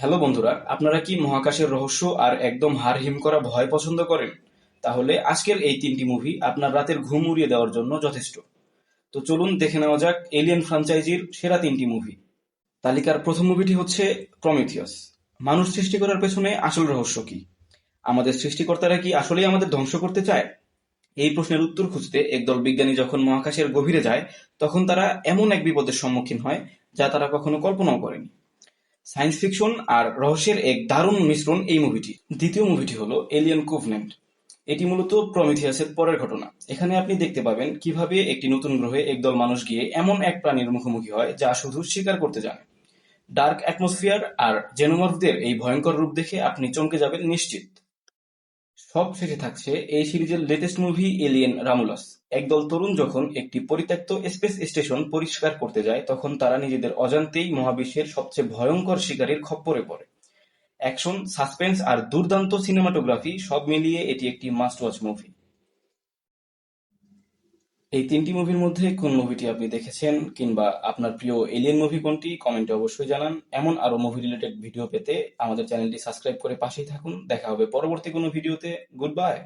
Hello বন্ধুরা, আপনারা কি মহাকাশের রহস্য আর একদম হাড় হিম করা ভয় পছন্দ করেন? তাহলে আজকের এই তিনটি মুভি আপনার রাতের ঘুম উড়িয়ে দেওয়ার জন্য যথেষ্ট। তো চলুন দেখে নেওয়া যাক এলিয়েন ফ্র্যাঞ্চাইজির সেরা তিনটি মুভি। তালিকার প্রথম মুভিটি হচ্ছে প্রমিথিয়াস। মানুষ সৃষ্টি করার পেছনে আসল রহস্য কি? আমাদের সৃষ্টিকর্তারা কি আসলেই আমাদের ধ্বংস করতে চায়? এই প্রশ্নের উত্তর খুঁজতে একদল বিজ্ঞানী যখন মহাকাশের গভীরে যায়, তখন তারা এমন এক বিপদের সম্মুখীন হয় যা তারা কখনো কল্পনাও করেনি। সায়েন্স ফিকশন আর রহস্যের এক দারুণ মিশ্রণ এই মুভিটি। দ্বিতীয় মুভিটি হলো এলিয়েন কোভনেন্ট। এটি মূলত প্রমিথিয়াসের পরের ঘটনা। এখানে আপনি দেখতে পাবেন কিভাবে একটি নতুন গ্রহে একদল মানুষ গিয়ে এমন এক প্রাণীর মুখোমুখি হয় যা শুধু শিকার করতে জানে। ডার্ক অ্যাটমসফিয়ার আর জেনোমর্ফদের এই ভয়ঙ্কর রূপ দেখে আপনি চমকে যাবেন নিশ্চিত। সবশেষে থাকছে এই সিরিজের লেটেস্ট মুভি এলিয়েন রামুলাস। একদল তরুণ যখন একটি পরিত্যক্ত স্পেস স্টেশন পরিষ্কার করতে যায়, তখন তারা নিজেদের অজান্তেই মহাবিশ্বের সবচেয়ে ভয়ঙ্কর শিকারীর খপ্পরে পড়ে। অ্যাকশন, সাসপেন্স আর দুর্দান্ত সিনেমাটোগ্রাফি সব মিলিয়ে এটি একটি মাস্ট ওয়াচ মুভি। এই তিনটি মুভির মধ্যে কোন মুভিটি আপনি দেখেছেন, কিংবা আপনার প্রিয় এলিয়েন মুভি কোনটি, কমেন্টে অবশ্যই জানান। এমন আরো মুভি রিলেটেড ভিডিও পেতে আমাদের চ্যানেলটি সাবস্ক্রাইব করে পাশেই থাকুন। দেখা হবে পরবর্তী কোনো ভিডিওতে। Good bye.